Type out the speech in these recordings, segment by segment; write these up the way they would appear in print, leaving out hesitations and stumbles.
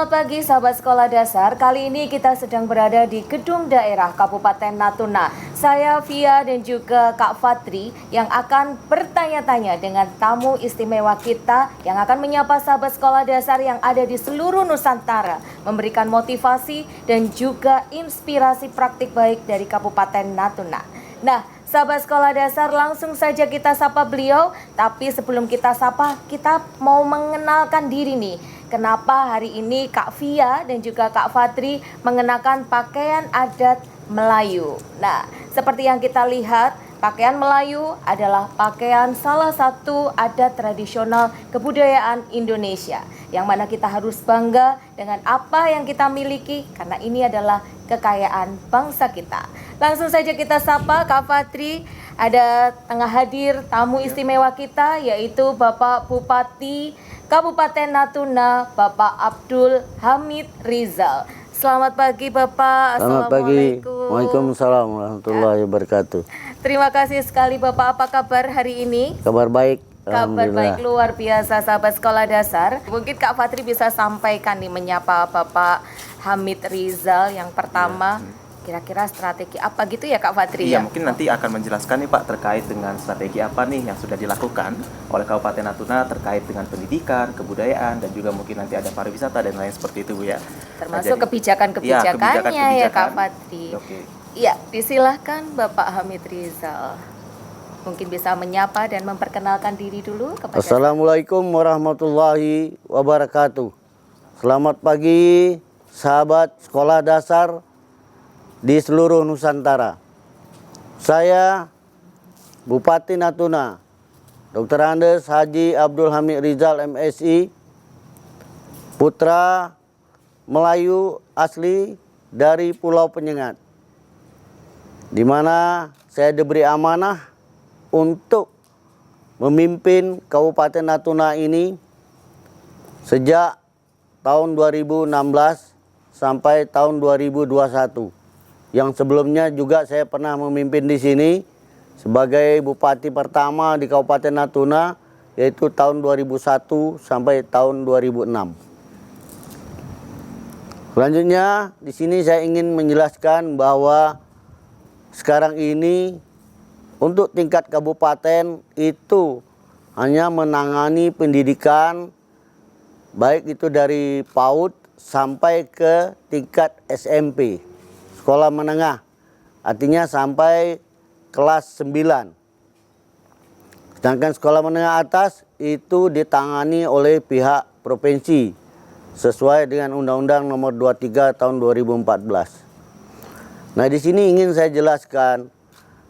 Selamat pagi sahabat sekolah dasar. Kali ini kita sedang berada di gedung daerah Kabupaten Natuna. Saya Via dan juga Kak Fatri yang akan bertanya-tanya dengan tamu istimewa kita yang akan menyapa sahabat sekolah dasar yang ada di seluruh Nusantara, memberikan motivasi dan juga inspirasi praktik baik dari Kabupaten Natuna. Nah, sahabat sekolah dasar, langsung saja kita sapa beliau. Tapi sebelum kita sapa, kita mau mengenalkan diri nih. Kenapa hari ini Kak Via dan juga Kak Fatri mengenakan pakaian adat Melayu. Nah, seperti yang kita lihat, pakaian Melayu adalah pakaian salah satu adat tradisional kebudayaan Indonesia, yang mana kita harus bangga dengan apa yang kita miliki karena ini adalah kekayaan bangsa kita. Langsung saja kita sapa Kak Fatri. Ada tengah hadir tamu istimewa kita, yaitu Bapak Bupati Kabupaten Natuna, Bapak Abdul Hamid Rizal. Selamat pagi Bapak. Selamat pagi. Assalamualaikum. Waalaikumsalam warahmatullahi wabarakatuh. Terima kasih sekali Bapak. Apa kabar hari ini? Kabar baik. Kabar baik luar biasa sahabat sekolah dasar. Mungkin Kak Fatri bisa sampaikan nih menyapa Bapak Hamid Rizal yang pertama. Kira-kira strategi apa gitu ya Kak Fatri? Iya, mungkin nanti akan menjelaskan nih Pak terkait dengan strategi apa nih yang sudah dilakukan oleh Kabupaten Natuna terkait dengan pendidikan, kebudayaan, dan juga mungkin nanti ada pariwisata dan lain seperti itu Bu ya. Termasuk kebijakan-kebijakannya ya Kak Fatri. Oke. Iya, disilahkan Bapak Hamid Rizal. Mungkin bisa menyapa dan memperkenalkan diri dulu kepada Assalamualaikum warahmatullahi wabarakatuh. Selamat pagi sahabat sekolah dasar di seluruh Nusantara. Saya Bupati Natuna, Dr. Andes Haji Abdul Hamid Rizal MSI, putra Melayu asli dari Pulau Penyengat, di mana saya diberi amanah untuk memimpin Kabupaten Natuna ini sejak tahun 2016 sampai tahun 2021. Yang sebelumnya juga saya pernah memimpin di sini sebagai bupati pertama di Kabupaten Natuna, yaitu tahun 2001 sampai tahun 2006. Selanjutnya di sini saya ingin menjelaskan bahwa sekarang ini untuk tingkat kabupaten itu hanya menangani pendidikan baik itu dari PAUD sampai ke tingkat SMP. Sekolah menengah, artinya sampai kelas 9. Sedangkan sekolah menengah atas itu ditangani oleh pihak provinsi sesuai dengan Undang-Undang Nomor 23 Tahun 2014. Nah, di sini ingin saya jelaskan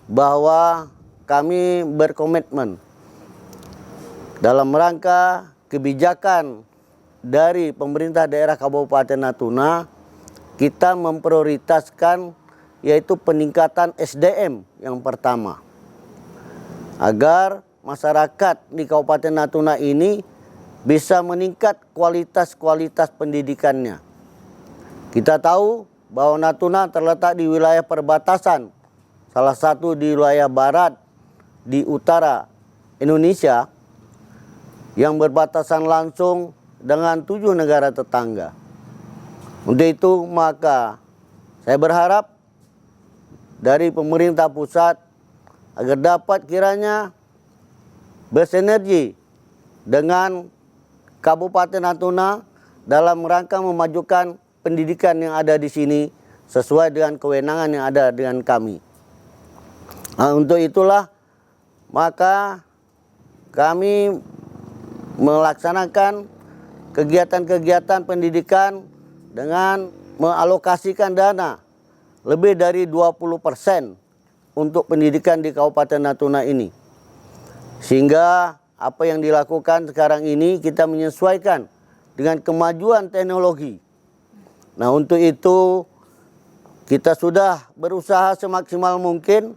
bahwa kami berkomitmen dalam rangka kebijakan dari pemerintah daerah Kabupaten Natuna. Kita memprioritaskan yaitu peningkatan SDM yang pertama, agar masyarakat di Kabupaten Natuna ini bisa meningkat kualitas pendidikannya. Kita tahu bahwa Natuna terletak di wilayah perbatasan, salah satu di wilayah barat di utara Indonesia yang berbatasan langsung dengan 7 negara tetangga. Untuk itu maka saya berharap dari pemerintah pusat agar dapat kiranya bersinergi dengan Kabupaten Natuna dalam rangka memajukan pendidikan yang ada di sini sesuai dengan kewenangan yang ada dengan kami. Nah, untuk itulah maka kami melaksanakan kegiatan-kegiatan pendidikan dengan mengalokasikan dana lebih dari 20% untuk pendidikan di Kabupaten Natuna ini. Sehingga apa yang dilakukan sekarang ini kita menyesuaikan dengan kemajuan teknologi. Nah, untuk itu kita sudah berusaha semaksimal mungkin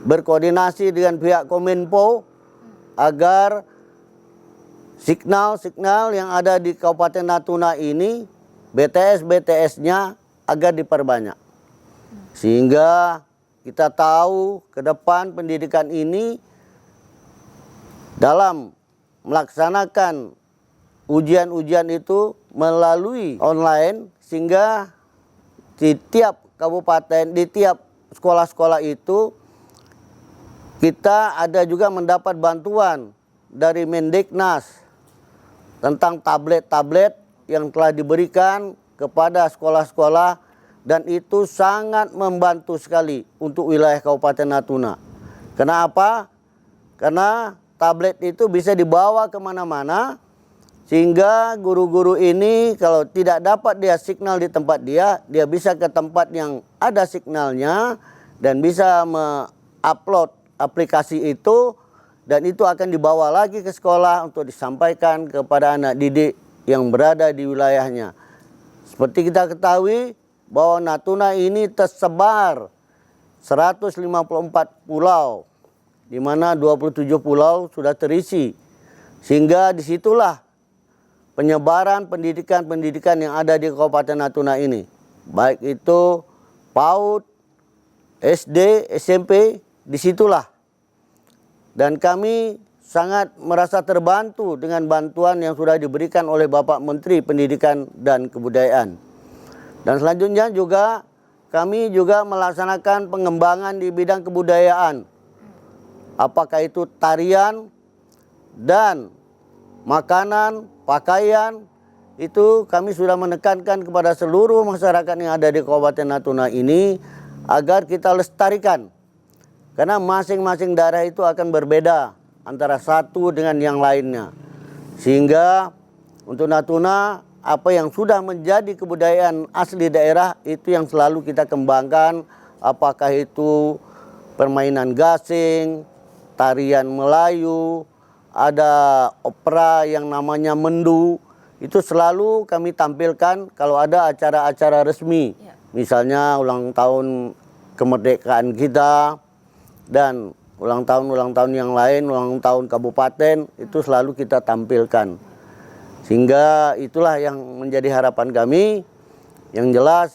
berkoordinasi dengan pihak Kominfo agar signal-signal yang ada di Kabupaten Natuna ini BTS-BTS-nya agar diperbanyak. Sehingga kita tahu ke depan pendidikan ini dalam melaksanakan ujian-ujian itu melalui online sehingga di tiap kabupaten, di tiap sekolah-sekolah itu kita ada juga mendapat bantuan dari Mendiknas tentang tablet-tablet yang telah diberikan kepada sekolah-sekolah, dan itu sangat membantu sekali untuk wilayah Kabupaten Natuna. Kenapa? Karena tablet itu bisa dibawa kemana-mana, sehingga guru-guru ini kalau tidak dapat dia signal di tempat dia bisa ke tempat yang ada signalnya dan bisa mengupload aplikasi itu, dan itu akan dibawa lagi ke sekolah untuk disampaikan kepada anak didik yang berada di wilayahnya. Seperti kita ketahui bahwa Natuna ini tersebar 154 pulau, di mana 27 pulau sudah terisi. Sehingga disitulah penyebaran pendidikan-pendidikan yang ada di Kabupaten Natuna ini. Baik itu PAUD, SD, SMP, disitulah. Dan kami sangat merasa terbantu dengan bantuan yang sudah diberikan oleh Bapak Menteri Pendidikan dan Kebudayaan. Dan selanjutnya juga kami juga melaksanakan pengembangan di bidang kebudayaan. Apakah itu tarian dan makanan, pakaian, itu kami sudah menekankan kepada seluruh masyarakat yang ada di Kabupaten Natuna ini agar kita lestarikan. Karena masing-masing daerah itu akan berbeda antara satu dengan yang lainnya. Sehingga untuk Natuna, apa yang sudah menjadi kebudayaan asli daerah itu yang selalu kita kembangkan. Apakah itu permainan gasing, tarian Melayu, ada opera yang namanya mendu. Itu selalu kami tampilkan kalau ada acara-acara resmi. Misalnya ulang tahun kemerdekaan kita, dan ulang tahun yang lain, ulang tahun kabupaten, itu selalu kita tampilkan. Sehingga itulah yang menjadi harapan kami. Yang jelas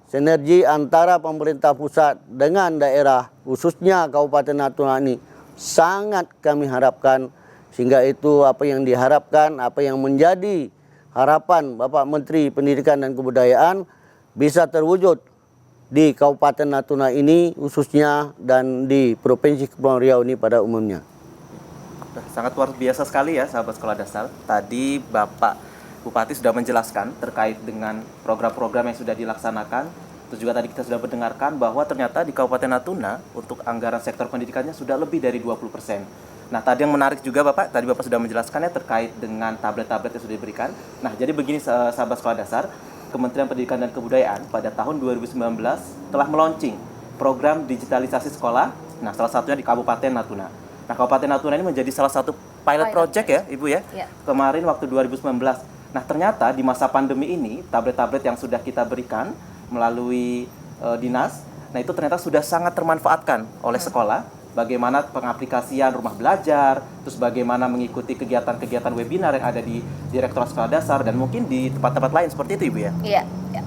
sinergi antara pemerintah pusat dengan daerah, khususnya Kabupaten Natuna ini, sangat kami harapkan. Sehingga itu apa yang diharapkan, apa yang menjadi harapan Bapak Menteri Pendidikan dan Kebudayaan bisa terwujud di Kabupaten Natuna ini khususnya dan di Provinsi Kepulauan Riau ini pada umumnya. Sangat luar biasa sekali ya sahabat sekolah dasar. Tadi Bapak Bupati sudah menjelaskan terkait dengan program-program yang sudah dilaksanakan. Terus juga tadi kita sudah mendengarkan bahwa ternyata di Kabupaten Natuna untuk anggaran sektor pendidikannya sudah lebih dari 20%. Nah, tadi yang menarik juga Bapak, tadi Bapak sudah menjelaskannya terkait dengan tablet-tablet yang sudah diberikan. Nah, jadi begini sahabat sekolah dasar, Kementerian Pendidikan dan Kebudayaan pada tahun 2019 telah meluncing program digitalisasi sekolah. Nah, salah satunya di Kabupaten Natuna. Nah, Kabupaten Natuna ini menjadi salah satu pilot project ya, Ibu ya. Kemarin waktu 2019. Nah, ternyata di masa pandemi ini tablet-tablet yang sudah kita berikan melalui dinas, nah itu ternyata sudah sangat termanfaatkan oleh sekolah. Bagaimana pengaplikasian rumah belajar, terus bagaimana mengikuti kegiatan-kegiatan webinar yang ada di Direktorat Sekolah Dasar dan mungkin di tempat-tempat lain seperti itu, Ibu ya? Iya, ya.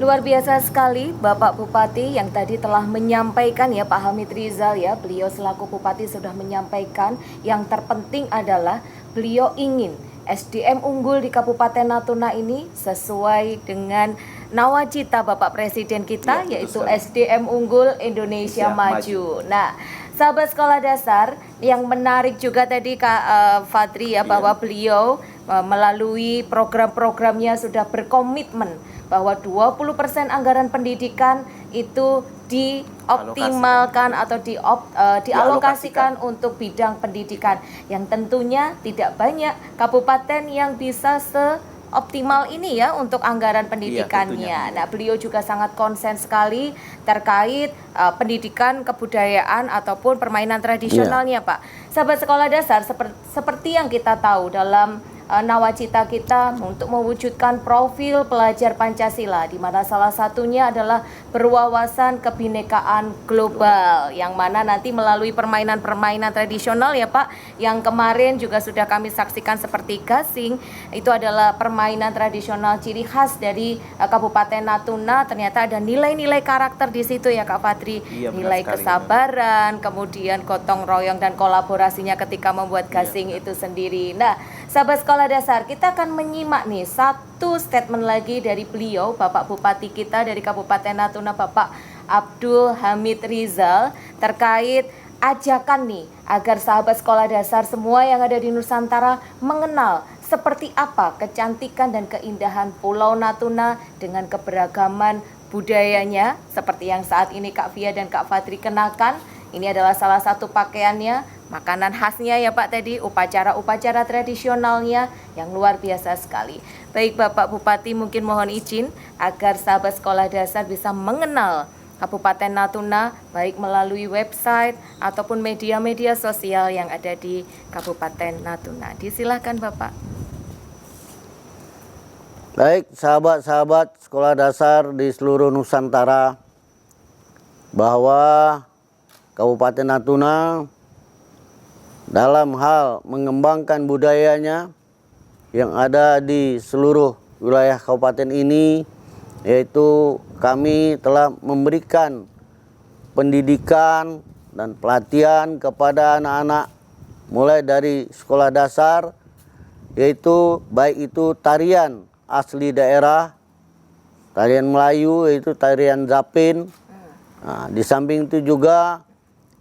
Luar biasa sekali Bapak Bupati yang tadi telah menyampaikan ya, Pak Hamid Rizal ya, beliau selaku Bupati sudah menyampaikan yang terpenting adalah beliau ingin SDM unggul di Kabupaten Natuna ini sesuai dengan nawacita Bapak Presiden kita, ya, yaitu SDM unggul Indonesia maju. Nah, sahabat sekolah dasar, yang menarik juga tadi Kak Fadri ya, bahwa beliau melalui program-programnya sudah berkomitmen bahwa 20% anggaran pendidikan itu dioptimalkan atau dialokasikan untuk bidang pendidikan, yang tentunya tidak banyak kabupaten yang bisa seoptimal ini ya untuk anggaran pendidikannya. Nah, beliau juga sangat konsen sekali terkait pendidikan kebudayaan ataupun permainan tradisionalnya, Pak. Sahabat sekolah dasar, seperti yang kita tahu dalam nawacita kita untuk mewujudkan profil pelajar Pancasila, di mana salah satunya adalah berwawasan kebinekaan global, yang mana nanti melalui permainan-permainan tradisional ya Pak, yang kemarin juga sudah kami saksikan seperti gasing, itu adalah permainan tradisional ciri khas dari Kabupaten Natuna. Ternyata ada nilai-nilai karakter di situ ya Kak Fadri, nilai kesabaran, kemudian gotong royong dan kolaborasinya ketika membuat gasing itu sendiri. Nah, Sahabat Sekolah Dasar, kita akan menyimak nih satu statement lagi dari beliau, Bapak Bupati kita dari Kabupaten Natuna, Bapak Abdul Hamid Rizal, terkait ajakan nih agar sahabat sekolah dasar semua yang ada di Nusantara mengenal seperti apa kecantikan dan keindahan Pulau Natuna dengan keberagaman budayanya seperti yang saat ini Kak Fia dan Kak Fadri kenakan. Ini adalah salah satu pakaiannya, makanan khasnya ya Pak tadi, upacara-upacara tradisionalnya yang luar biasa sekali. Baik Bapak Bupati, mungkin mohon izin agar sahabat sekolah dasar bisa mengenal Kabupaten Natuna baik melalui website ataupun media-media sosial yang ada di Kabupaten Natuna. Disilahkan Bapak. Baik, sahabat-sahabat sekolah dasar di seluruh Nusantara, bahwa Kabupaten Natuna dalam hal mengembangkan budayanya yang ada di seluruh wilayah kabupaten ini, yaitu kami telah memberikan pendidikan dan pelatihan kepada anak-anak mulai dari sekolah dasar, yaitu baik itu tarian asli daerah, tarian Melayu yaitu tarian Zapin. Nah, di samping itu juga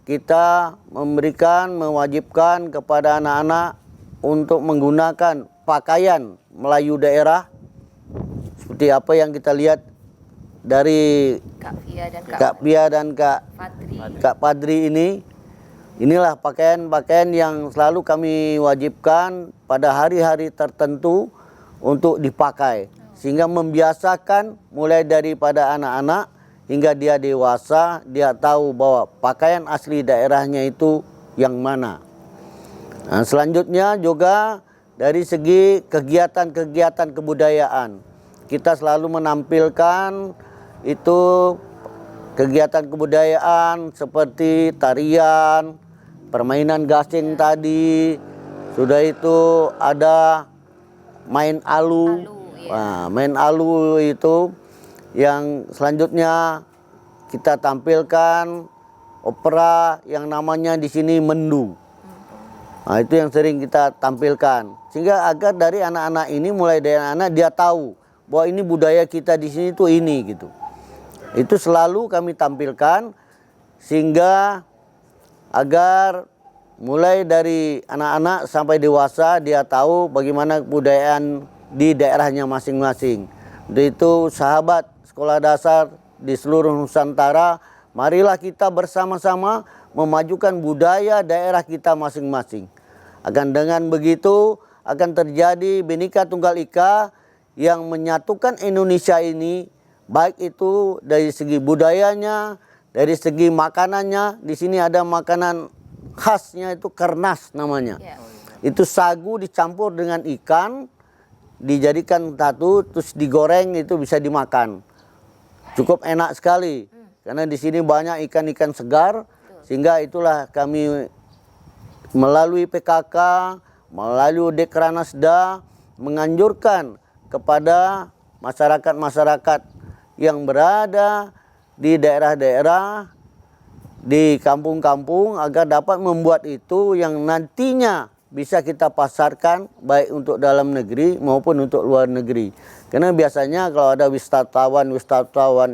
kita mewajibkan kepada anak-anak untuk menggunakan pakaian Melayu daerah seperti apa yang kita lihat dari Kak Fia dan Kak Fadri ini. Inilah pakaian-pakaian yang selalu kami wajibkan pada hari-hari tertentu untuk dipakai, sehingga membiasakan mulai daripada anak-anak hingga dia dewasa, dia tahu bahwa pakaian asli daerahnya itu yang mana. Nah, selanjutnya juga dari segi kegiatan-kegiatan kebudayaan, kita selalu menampilkan itu kegiatan kebudayaan seperti tarian, permainan gasing tadi, sudah itu ada main alu. Nah, main alu itu yang selanjutnya kita tampilkan opera yang namanya di sini mendu. Nah, itu yang sering kita tampilkan, sehingga agar dari anak-anak ini, mulai dari anak-anak dia tahu bahwa ini budaya kita di sini tuh ini gitu. Itu selalu kami tampilkan sehingga agar mulai dari anak-anak sampai dewasa dia tahu bagaimana kebudayaan di daerahnya masing-masing. Itu sahabat sekolah dasar di seluruh Nusantara, marilah kita bersama-sama memajukan budaya daerah kita masing-masing. Akan dengan begitu akan terjadi Bhinneka Tunggal Ika yang menyatukan Indonesia ini, baik itu dari segi budayanya, dari segi makanannya. Di sini ada makanan khasnya itu kernas namanya. Itu sagu dicampur dengan ikan, dijadikan satu, terus digoreng, itu bisa dimakan. Cukup enak sekali, karena di sini banyak ikan-ikan segar, sehingga itulah kami melalui PKK, melalui Dekranasda menganjurkan kepada masyarakat-masyarakat yang berada di daerah-daerah, di kampung-kampung, agar dapat membuat itu yang nantinya bisa kita pasarkan baik untuk dalam negeri maupun untuk luar negeri. Karena biasanya kalau ada wisatawan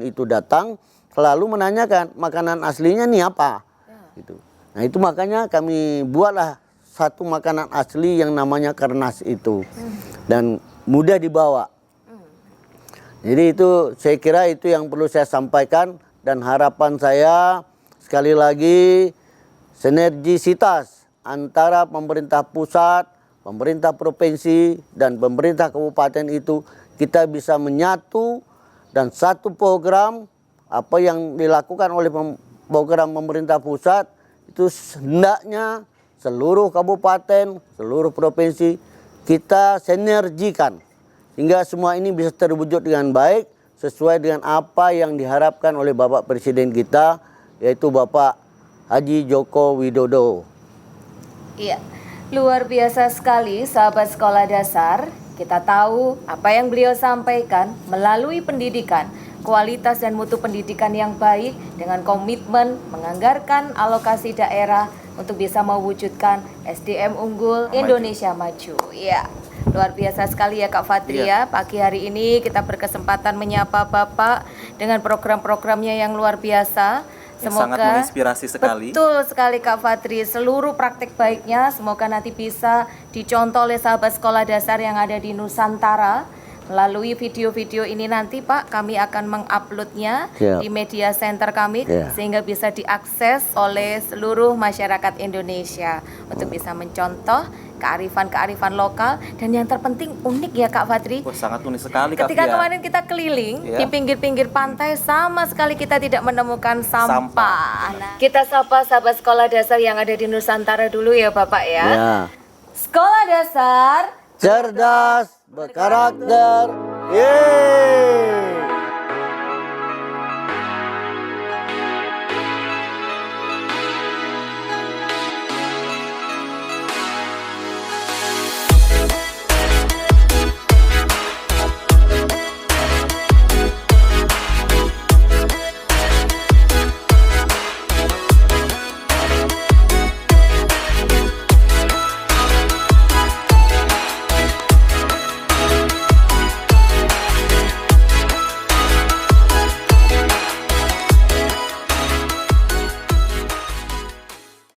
itu datang, selalu menanyakan makanan aslinya nih apa. Gitu. Nah, itu makanya kami buatlah satu makanan asli yang namanya kernas itu. Dan mudah dibawa. Jadi itu saya kira itu yang perlu saya sampaikan, dan harapan saya sekali lagi sinergisitas antara pemerintah pusat, pemerintah provinsi, dan pemerintah kabupaten itu kita bisa menyatu, dan satu program apa yang dilakukan oleh program pemerintah pusat itu hendaknya seluruh kabupaten, seluruh provinsi kita sinergikan hingga semua ini bisa terwujud dengan baik sesuai dengan apa yang diharapkan oleh Bapak Presiden kita, yaitu Bapak Haji Joko Widodo. Iya, luar biasa sekali sahabat sekolah dasar. Kita tahu apa yang beliau sampaikan melalui pendidikan, kualitas dan mutu pendidikan yang baik dengan komitmen menganggarkan alokasi daerah untuk bisa mewujudkan SDM unggul Indonesia maju. Ya. Luar biasa sekali ya Kak Fatri ya. Pagi hari ini kita berkesempatan menyapa Bapak dengan program-programnya yang luar biasa. Yang sangat menginspirasi sekali. Betul sekali Kak Fatri. Seluruh praktik baiknya semoga nanti bisa dicontoh oleh sahabat sekolah dasar yang ada di Nusantara. Melalui video-video ini nanti Pak, kami akan menguploadnya Siap. di media center kami sehingga bisa diakses oleh seluruh masyarakat Indonesia untuk bisa mencontoh kearifan-kearifan lokal dan yang terpenting unik ya Kak Fatri. Wah, sangat unik sekali Kak Ketika Fia. kemarin kita keliling di pinggir-pinggir pantai sama sekali kita tidak menemukan sampah. Nah, kita sapa sahabat sekolah dasar yang ada di Nusantara dulu ya Bapak ya. Ya. Sekolah dasar Cerdas, berkarakter, yeay!